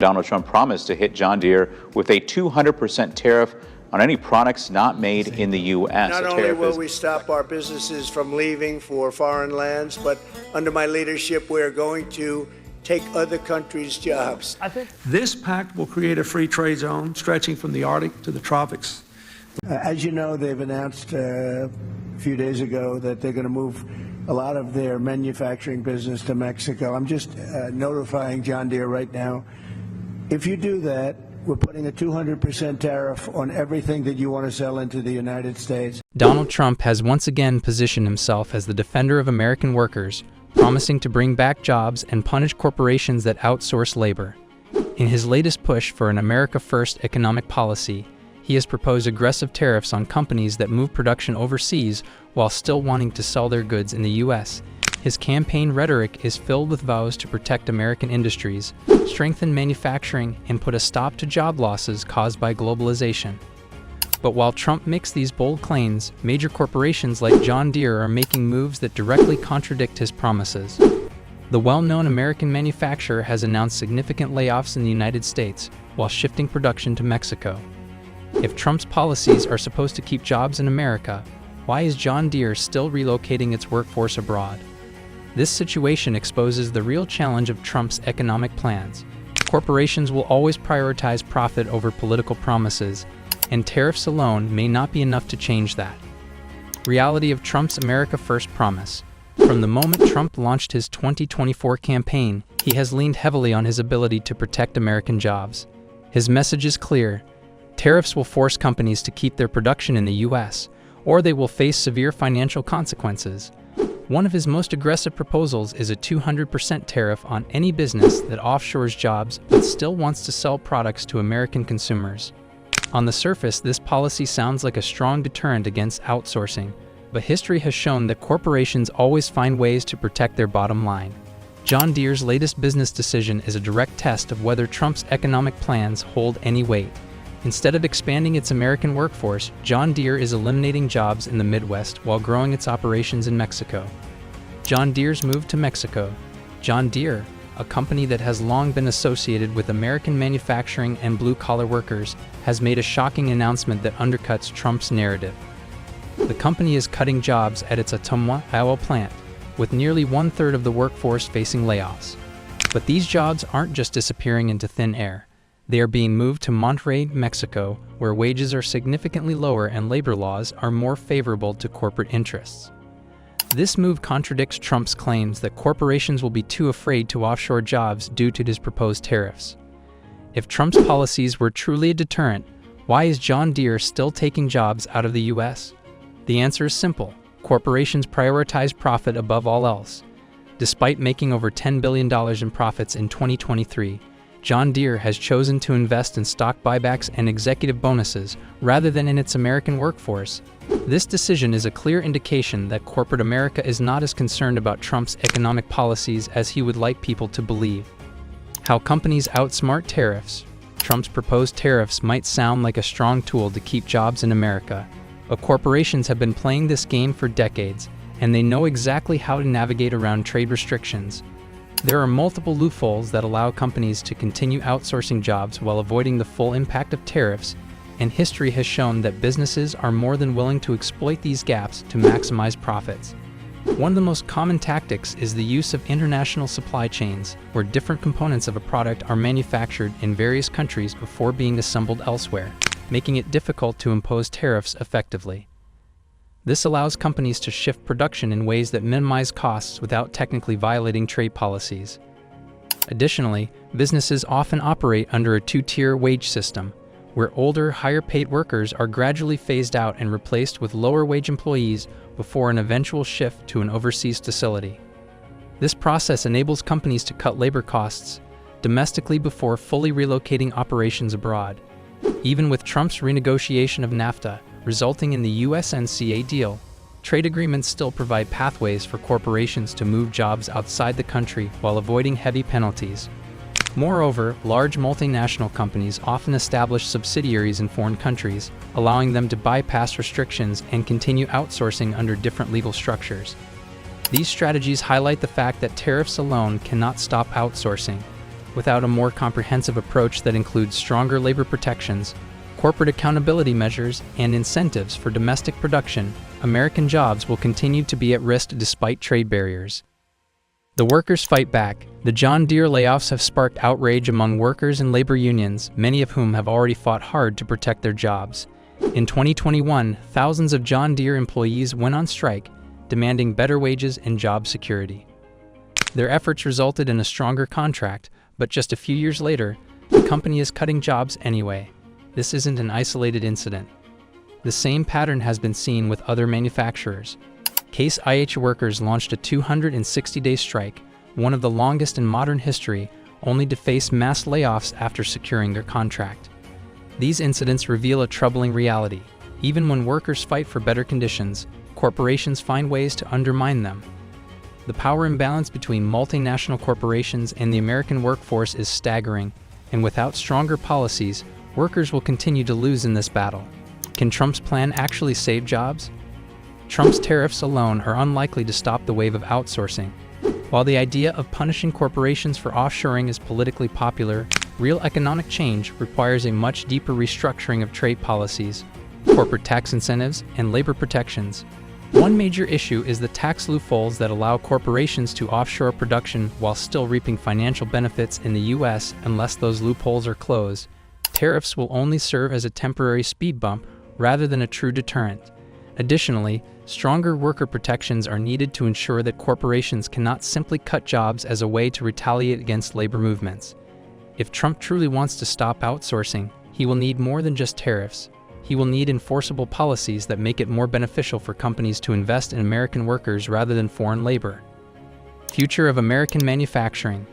Donald Trump promised to hit John Deere with a 200% tariff on any products not made in the U.S. Not only will we stop our businesses from leaving for foreign lands, but under my leadership, we're going to take other countries' jobs. I think this pact will create a free trade zone stretching from the Arctic to the tropics. As you know, they've announced a few days ago that they're going to move a lot of their manufacturing business to Mexico. I'm just notifying John Deere right now. If you do that, we're putting a 200% tariff on everything that you want to sell into the United States. Donald Trump has once again positioned himself as the defender of American workers, promising to bring back jobs and punish corporations that outsource labor. In his latest push for an America First economic policy, he has proposed aggressive tariffs on companies that move production overseas while still wanting to sell their goods in the U.S. His campaign rhetoric is filled with vows to protect American industries, strengthen manufacturing, and put a stop to job losses caused by globalization. But while Trump makes these bold claims, major corporations like John Deere are making moves that directly contradict his promises. The well-known American manufacturer has announced significant layoffs in the United States while shifting production to Mexico. If Trump's policies are supposed to keep jobs in America, why is John Deere still relocating its workforce abroad? This situation exposes the real challenge of Trump's economic plans. Corporations will always prioritize profit over political promises, and tariffs alone may not be enough to change that. Reality of Trump's America First promise. From the moment Trump launched his 2024 campaign, he has leaned heavily on his ability to protect American jobs. His message is clear. Tariffs will force companies to keep their production in the U.S., or they will face severe financial consequences. One of his most aggressive proposals is a 200% tariff on any business that offshores jobs but still wants to sell products to American consumers. On the surface, this policy sounds like a strong deterrent against outsourcing, but history has shown that corporations always find ways to protect their bottom line. John Deere's latest business decision is a direct test of whether Trump's economic plans hold any weight. Instead of expanding its American workforce, John Deere is eliminating jobs in the Midwest while growing its operations in Mexico. John Deere's move to Mexico. John Deere, a company that has long been associated with American manufacturing and blue-collar workers, has made a shocking announcement that undercuts Trump's narrative. The company is cutting jobs at its Ottumwa, Iowa plant, with nearly one-third of the workforce facing layoffs. But these jobs aren't just disappearing into thin air. They are being moved to Monterrey, Mexico, where wages are significantly lower and labor laws are more favorable to corporate interests. This move contradicts Trump's claims that corporations will be too afraid to offshore jobs due to his proposed tariffs. If Trump's policies were truly a deterrent, why is John Deere still taking jobs out of the U.S.? The answer is simple. Corporations prioritize profit above all else. Despite making over $10 billion in profits in 2023, John Deere has chosen to invest in stock buybacks and executive bonuses rather than in its American workforce. This decision is a clear indication that corporate America is not as concerned about Trump's economic policies as he would like people to believe. How companies outsmart tariffs. Trump's proposed tariffs might sound like a strong tool to keep jobs in America, but corporations have been playing this game for decades, and they know exactly how to navigate around trade restrictions. There are multiple loopholes that allow companies to continue outsourcing jobs while avoiding the full impact of tariffs, and history has shown that businesses are more than willing to exploit these gaps to maximize profits. One of the most common tactics is the use of international supply chains, where different components of a product are manufactured in various countries before being assembled elsewhere, making it difficult to impose tariffs effectively. This allows companies to shift production in ways that minimize costs without technically violating trade policies. Additionally, businesses often operate under a two-tier wage system, where older, higher-paid workers are gradually phased out and replaced with lower-wage employees before an eventual shift to an overseas facility. This process enables companies to cut labor costs domestically before fully relocating operations abroad. Even with Trump's renegotiation of NAFTA, resulting in the USMCA deal, trade agreements still provide pathways for corporations to move jobs outside the country while avoiding heavy penalties. Moreover, large multinational companies often establish subsidiaries in foreign countries, allowing them to bypass restrictions and continue outsourcing under different legal structures. These strategies highlight the fact that tariffs alone cannot stop outsourcing. Without a more comprehensive approach that includes stronger labor protections, corporate accountability measures, and incentives for domestic production, American jobs will continue to be at risk despite trade barriers. The workers fight back. The John Deere layoffs have sparked outrage among workers and labor unions, many of whom have already fought hard to protect their jobs. In 2021, thousands of John Deere employees went on strike, demanding better wages and job security. Their efforts resulted in a stronger contract, but just a few years later, the company is cutting jobs anyway. This isn't an isolated incident. The same pattern has been seen with other manufacturers. Case IH workers launched a 260-day strike, one of the longest in modern history, only to face mass layoffs after securing their contract. These incidents reveal a troubling reality. Even when workers fight for better conditions, corporations find ways to undermine them. The power imbalance between multinational corporations and the American workforce is staggering, and without stronger policies, workers will continue to lose in this battle. Can Trump's plan actually save jobs? Trump's tariffs alone are unlikely to stop the wave of outsourcing. While the idea of punishing corporations for offshoring is politically popular, real economic change requires a much deeper restructuring of trade policies, corporate tax incentives, and labor protections. One major issue is the tax loopholes that allow corporations to offshore production while still reaping financial benefits in the U.S. unless those loopholes are closed. Tariffs will only serve as a temporary speed bump rather than a true deterrent. Additionally, stronger worker protections are needed to ensure that corporations cannot simply cut jobs as a way to retaliate against labor movements. If Trump truly wants to stop outsourcing, he will need more than just tariffs. He will need enforceable policies that make it more beneficial for companies to invest in American workers rather than foreign labor. Future of American manufacturing.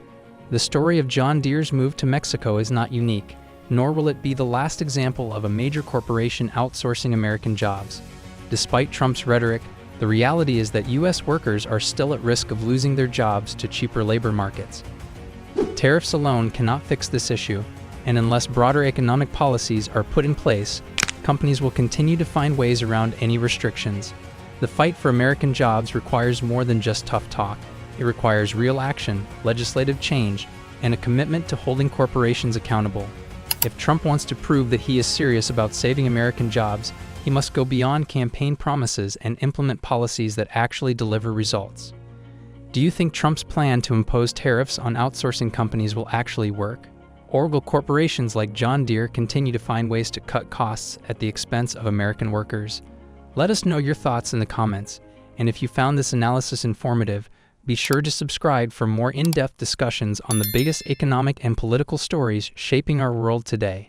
The story of John Deere's move to Mexico is not unique, nor will it be the last example of a major corporation outsourcing American jobs. Despite Trump's rhetoric, the reality is that U.S. workers are still at risk of losing their jobs to cheaper labor markets. Tariffs alone cannot fix this issue, and unless broader economic policies are put in place, companies will continue to find ways around any restrictions. The fight for American jobs requires more than just tough talk. It requires real action, legislative change, and a commitment to holding corporations accountable. If Trump wants to prove that he is serious about saving American jobs, he must go beyond campaign promises and implement policies that actually deliver results. Do you think Trump's plan to impose tariffs on outsourcing companies will actually work? Or will corporations like John Deere continue to find ways to cut costs at the expense of American workers? Let us know your thoughts in the comments, and if you found this analysis informative, be sure to subscribe for more in-depth discussions on the biggest economic and political stories shaping our world today.